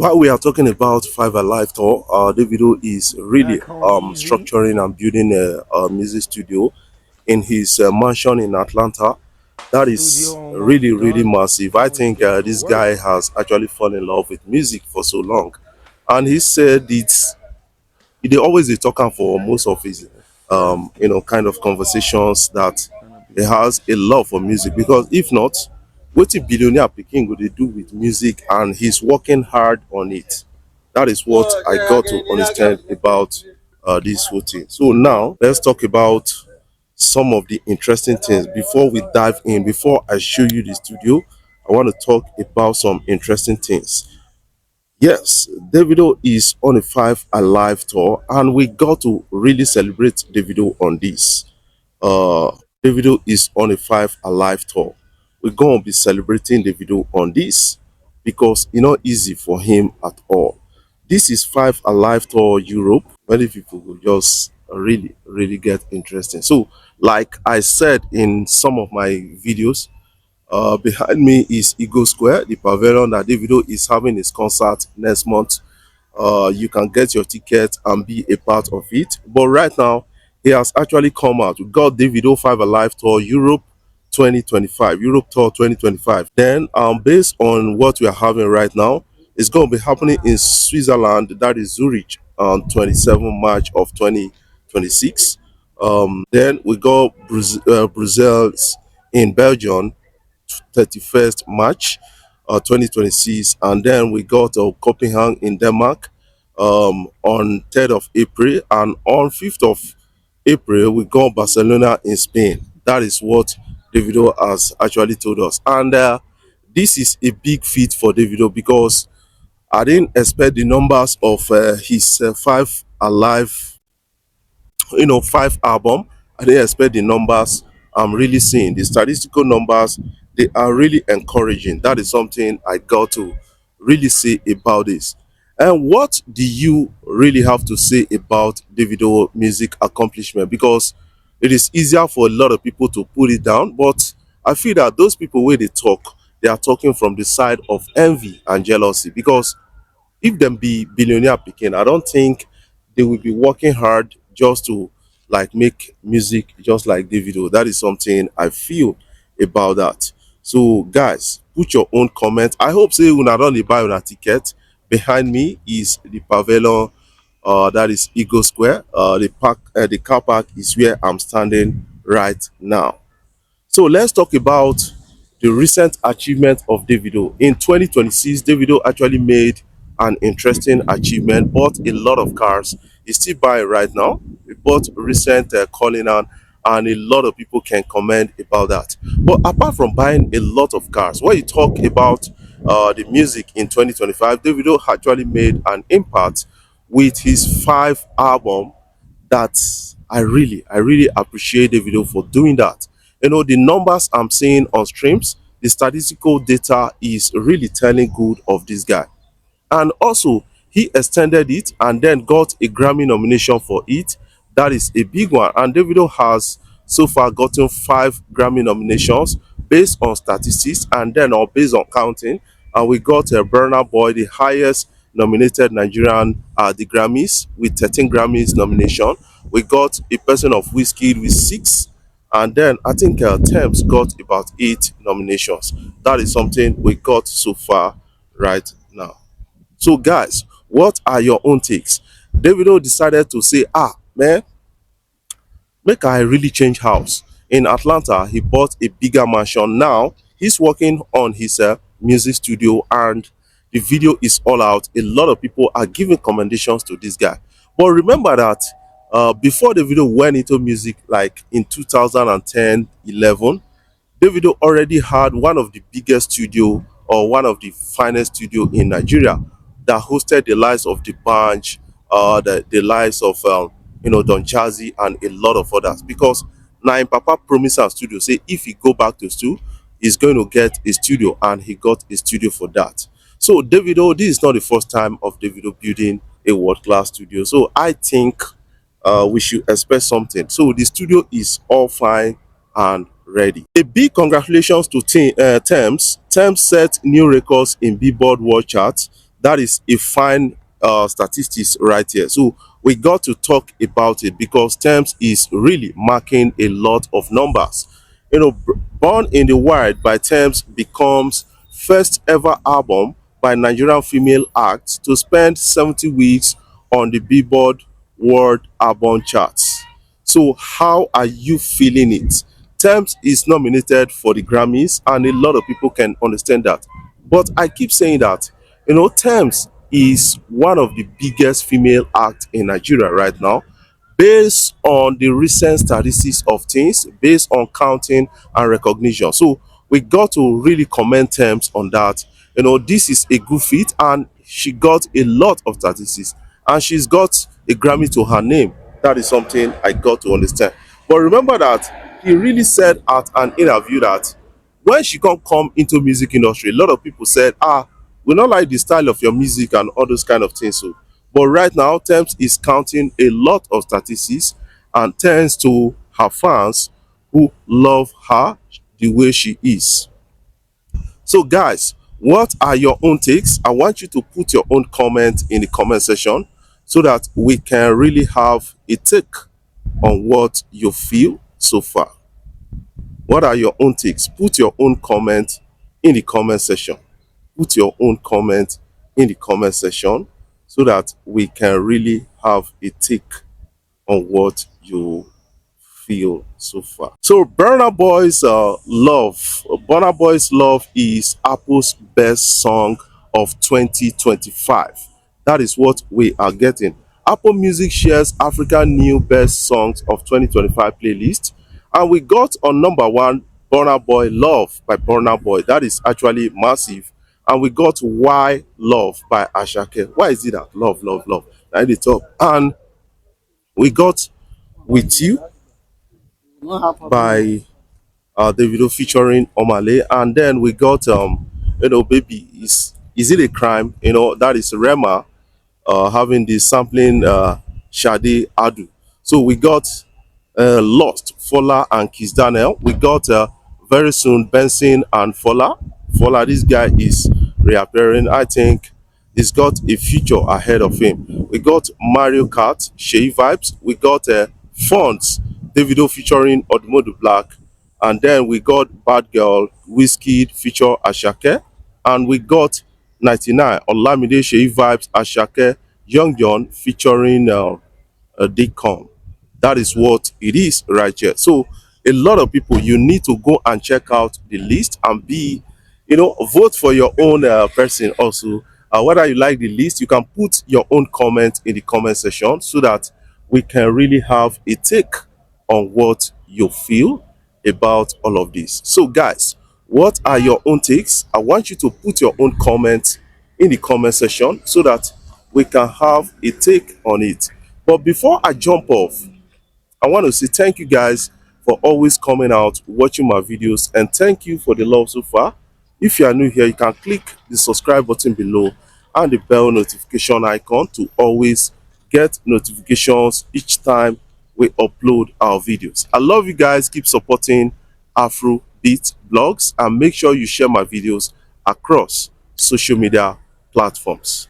While we are talking about Five Alive Tour, Davido is really structuring and building a music studio in his mansion in Atlanta. That is really massive. I think this guy has actually fallen in love with music for so long, and he said it's they always dey talk am for most of his kind of conversations that he has a love for music, because if not, wetin billionaire pikin go dey do with music, and he's working hard on it. That is what I got to understand about this whole thing. So now let's talk about some of the interesting things before we dive in. Before I show you the studio, I want to talk about some interesting things. Yes, Davido is on a Five Alive tour, and we got to really celebrate Davido on this. Uh, Davido is on a Five Alive tour. We're gonna be celebrating Davido on this because it's not easy for him at all. This is Five Alive tour Europe. Many people will just really get interesting. So, like I said in some of my videos, behind me is Eagle Square, the pavilion that Davido is having his concert next month. You can get your ticket and be a part of it. But right now, he has actually come out. We got Davido 5 Alive Tour Europe 2025, Europe Tour 2025. Then, based on what we are having right now, it's going to be happening in Switzerland, that is Zurich, on 27 March of 2026. Then we got Brussels in Belgium 31st March 2026. And then we got Copenhagen in Denmark on 3rd of April. And on 5th of April, we got Barcelona in Spain. That is what Davido has actually told us. And this is a big feat for Davido, because I didn't expect the numbers of his Five Alive, five album. I didn't expect the numbers I'm really seeing. The statistical numbers, they are really encouraging. That is something I got to really say about this. And what do you really have to say about Davido music accomplishment? Because it is easier for a lot of people to put it down, but I feel that those people where they talk, they are talking from the side of envy and jealousy. Because if them be billionaire picking, I don't think they will be working hard just to like make music just like Davido. That is something I feel about that. So guys, put your own comment. I hope say una don dey buy una ticket. Behind me is the pavilion, that is Eagle Square. The car park is where I'm standing right now. So let's talk about the recent achievement of Davido. In 2026, Davido actually made an interesting achievement, bought a lot of cars. He's still buying right now. He bought recent Cullinan, and a lot of people can comment about that. But apart from buying a lot of cars, when you talk about the music in 2025, Davido actually made an impact with his five album that I really appreciate Davido for doing that. The numbers I'm seeing on streams, the statistical data is really telling good of this guy. And also, he extended it and then got a Grammy nomination for it. That is a big one. And Davido has so far gotten five Grammy nominations based on statistics, and then or based on counting. And we got Burna Boy, the highest nominated Nigerian at the Grammys, with 13 Grammys nomination. We got a person of Whiskey with six, and then I think Tems got about eight nominations. That is something we got so far right now. So, guys, what are your own takes? Davido decided to say, man, make I really change house. In Atlanta, he bought a bigger mansion. Now, he's working on his music studio, and the video is all out. A lot of people are giving commendations to this guy. But remember that before the video went into music, like in 2010, 11, Davido already had one of the biggest studio, or one of the finest studio in Nigeria, that hosted the likes of the Bunch, the likes of Don Jazzy, and a lot of others. Because now in Papa promised our studio, say if he go back to studio, he's going to get a studio, and he got a studio for that. So Davido, this is not the first time of Davido building a world-class studio. So I think we should expect something. So the studio is all fine and ready. A big congratulations to Tems. Tems set new records in Billboard World Charts. That is a fine statistics right here. So we got to talk about it because Tems is really marking a lot of numbers. Born in the Wild by Tems becomes first ever album by Nigerian female act to spend 70 weeks on the Billboard World Album charts. So how are you feeling it? Tems is nominated for the Grammys, and a lot of people can understand that. But I keep saying that, Tems is one of the biggest female acts in Nigeria right now, based on the recent statistics of things, based on counting and recognition. So we got to really commend Tems on that. This is a good fit, and she got a lot of statistics, and she's got a Grammy to her name. That is something I got to understand. But remember that he really said at an interview that when she come into music industry, a lot of people said, we don't like the style of your music and all those kind of things. So, but right now, Tems is counting a lot of statistics and tends to her fans who love her the way she is. So, guys, what are your own takes? I want you to put your own comment in the comment section so that we can really have a take on what you feel so far. What are your own takes? Put your own comment in the comment section. Put your own comment in the comment section so that we can really have a take on what you feel so far. So Burna Boy's Burna Boy's Love is Apple's best song of 2025. That is what we are getting. Apple Music shares African new best songs of 2025 playlist, and we got on number one Burna Boy Love by Burna Boy. That is actually massive. And we got Why Love by Ashake. Why is it that love, love, love? At the top. And we got With You by Davido featuring Omale, and then we got Baby is it a crime? That is Rema having the sampling Shade Adu. So we got Lost, Fola and Kiss Daniel. We got very soon Benson and Fola. Fola, this guy is reappearing. I think he's got a future ahead of him. We got Mario Kart, Shea Vibes. We got Fonts, Davido featuring Odmodu Black. And then we got Bad Girl, Whiskey feature Ashake. And we got 99, Olamide, Shea Vibes, Ashake, Young John featuring Daycom. That is what it is right here. So a lot of people, you need to go and check out the list and vote for your own person also. Whether you like the list, you can put your own comment in the comment section so that we can really have a take on what you feel about all of this. So guys, what are your own takes? I want you to put your own comment in the comment section so that we can have a take on it. But before I jump off, I want to say thank you guys for always coming out, watching my videos, and thank you for the love so far. If you are new here, you can click the subscribe button below and the bell notification icon to always get notifications each time we upload our videos. I love you guys. Keep supporting Afrobeat blogs and make sure you share my videos across social media platforms.